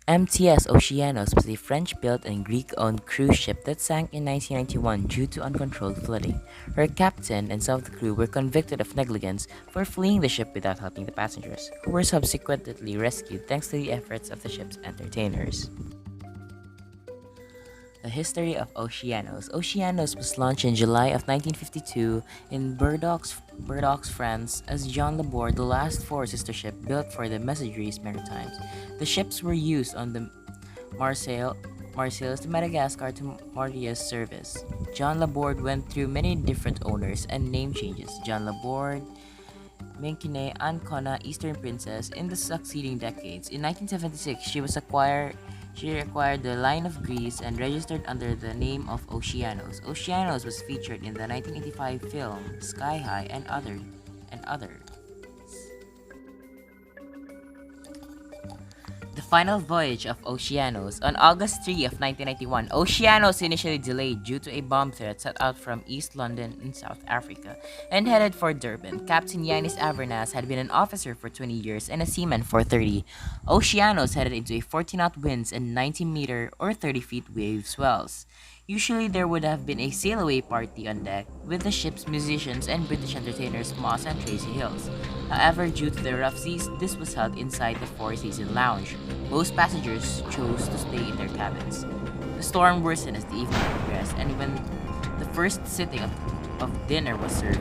MTS Oceanos was a French-built and Greek-owned cruise ship that sank in 1991 due to uncontrolled flooding. Her captain and some of the crew were convicted of negligence for fleeing the ship without helping the passengers, who were subsequently rescued thanks to the efforts of the ship's entertainers. The history of Oceanos. Oceanos was launched in July of 1952 in Bordeaux, France, as John Laborde, the last four sister ship built for the Messageries Maritimes. The ships were used on the Marseilles to Madagascar to Piraeus service. John Laborde went through many different owners and name changes. John Laborde, Menkine, Ancona, Eastern Princess in the succeeding decades. In 1976, she acquired the line of Greece and registered under the name of Oceanos. Oceanos was featured in the 1985 film Sky High and other. The final voyage of Oceanos. On August 3 of 1991, Oceanos initially delayed due to a bomb threat set out from East London in South Africa and headed for Durban. Captain Yanis Avernas had been an officer for 20 years and a seaman for 30. Oceanos headed into a 40-knot winds and 90-meter or 30 feet wave swells. Usually there would have been a sail-away party on deck with the ship's musicians and British entertainers Moss and Tracy Hills. However, due to the rough seas, this was held inside the Four Seasons Lounge. Most passengers chose to stay in their cabins. The storm worsened as the evening progressed, and when the first sitting of dinner was served,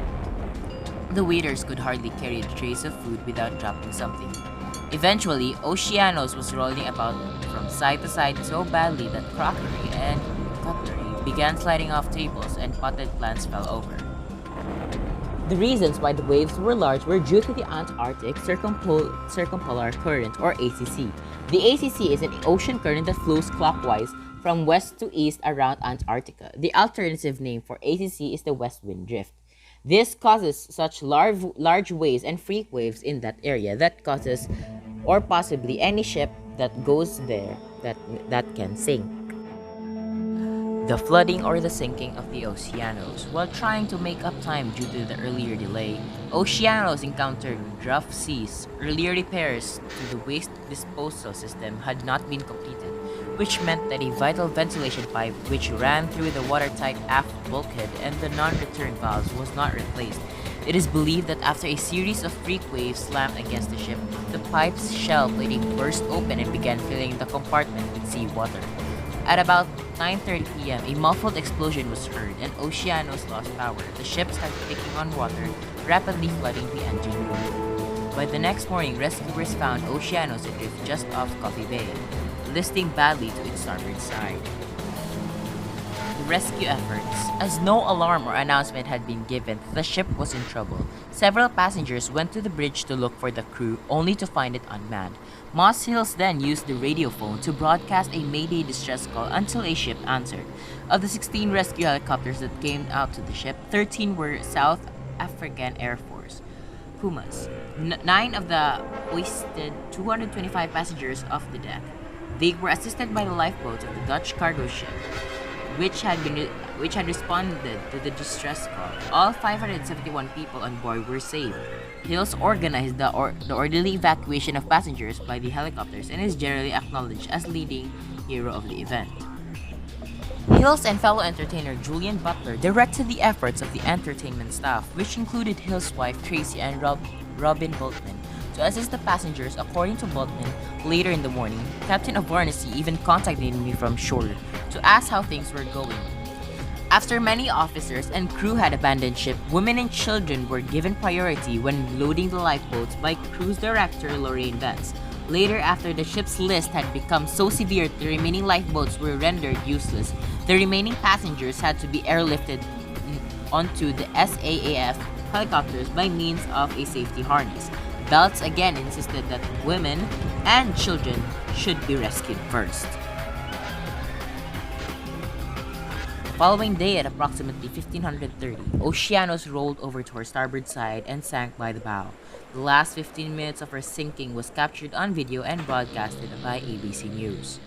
the waiters could hardly carry the trays of food without dropping something. Eventually, Oceanos was rolling about from side to side so badly that crockery and cutlery began sliding off tables and potted plants fell over. The reasons why the waves were large were due to the Antarctic Circumpolar Current, or ACC. The ACC is an ocean current that flows clockwise from west to east around Antarctica. The alternative name for ACC is the west wind drift. This causes such large waves and freak waves in that area that causes, or possibly any ship that goes there that can sink. The flooding or the sinking of the Oceanos. While trying to make up time due to the earlier delay, Oceanos encountered rough seas. Earlier repairs to the waste disposal system had not been completed, which meant that a vital ventilation pipe which ran through the watertight aft bulkhead and the non-return valves was not replaced. It is believed that after a series of freak waves slammed against the ship, the pipe's shell plating burst open and began filling the compartment with seawater. At about 9:30 p.m., a muffled explosion was heard and Oceanos lost power. The ship started taking on water, rapidly flooding the engine room. By the next morning, rescuers found Oceanos adrift just off Coffee Bay, listing badly to its starboard side. The rescue efforts. As no alarm or announcement had been given that the ship was in trouble, several passengers went to the bridge to look for the crew, only to find it unmanned. Moss Hills then used the radiophone to broadcast a Mayday distress call until a ship answered. Of the 16 rescue helicopters that came out to the ship, 13 were South African Air Force Pumas. 9 of the hoisted 225 passengers off the deck. They were assisted by the lifeboats of the Dutch cargo ship, which had responded to the distress call. All 571 people on board were saved. Hills organized the orderly evacuation of passengers by the helicopters and is generally acknowledged as leading hero of the event. Hills and fellow entertainer Julian Butler directed the efforts of the entertainment staff, which included Hills' wife Tracy and Robin Boltman, to assist the passengers. According to Boltman, later in the morning, Captain Avarnesi even contacted me from shore to ask how things were going. After many officers and crew had abandoned ship, women and children were given priority when loading the lifeboats by cruise director Lorraine Vance. Later, after the ship's list had become so severe the remaining lifeboats were rendered useless, the remaining passengers had to be airlifted onto the SAAF helicopters by means of a safety harness. Belts again insisted that women and children should be rescued first. The following day at approximately 1530, Oceanos rolled over to her starboard side and sank by the bow. The last 15 minutes of her sinking was captured on video and broadcasted by ABC News.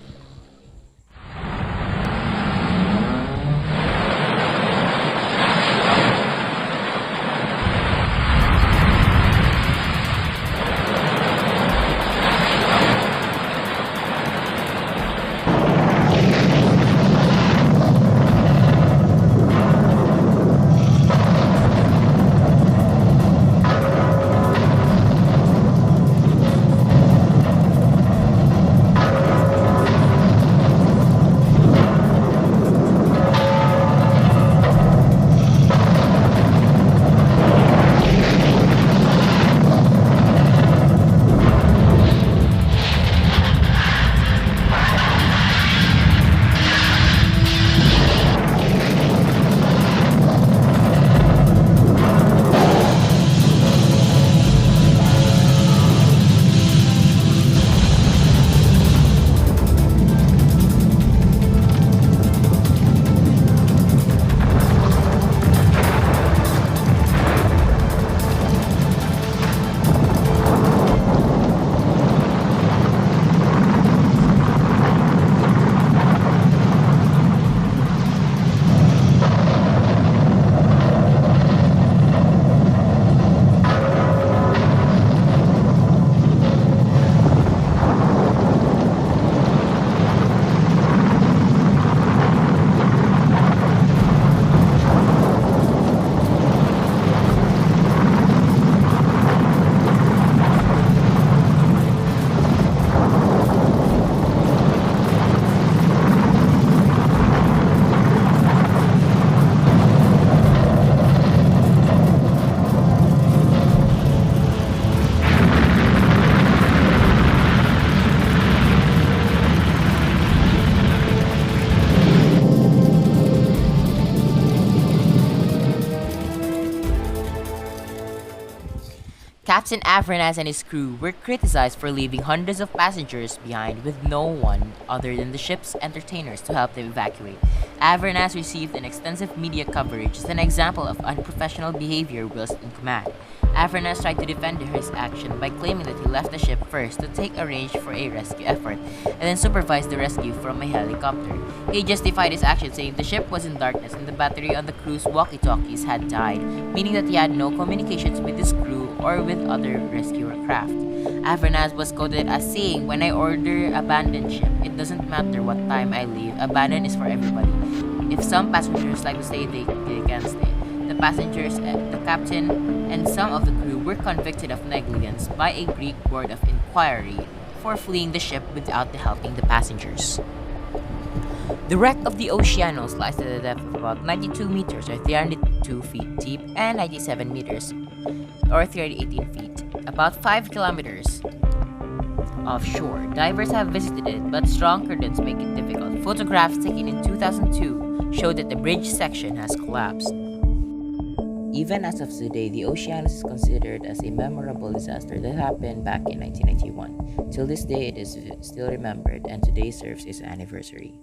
Captain Avernaz and his crew were criticized for leaving hundreds of passengers behind with no one other than the ship's entertainers to help them evacuate. Avernaz received an extensive media coverage as an example of unprofessional behavior whilst in command. Avernaz tried to defend his action by claiming that he left the ship first to take arrange for a rescue effort and then supervise the rescue from a helicopter. He justified his action saying the ship was in darkness and the battery on the crew's walkie-talkies had died, meaning that he had no communications with his crew or with other rescue craft. Avernaz was quoted as saying, "When I order abandon ship, it doesn't matter what time I leave, abandon is for everybody. If some passengers like to stay, they can stay." The passengers, the captain, and some of the crew were convicted of negligence by a Greek board of inquiry for fleeing the ship without helping the passengers. The wreck of the Oceanos lies at a depth of about 92 meters or 302 feet deep and 97 meters or 318 feet, about 5 kilometers offshore. Divers have visited it, but strong currents make it difficult. Photographs taken in 2002 show that the bridge section has collapsed. Even as of today, the Oceanos is considered as a memorable disaster that happened back in 1991. Till this day, it is still remembered, and today serves its anniversary.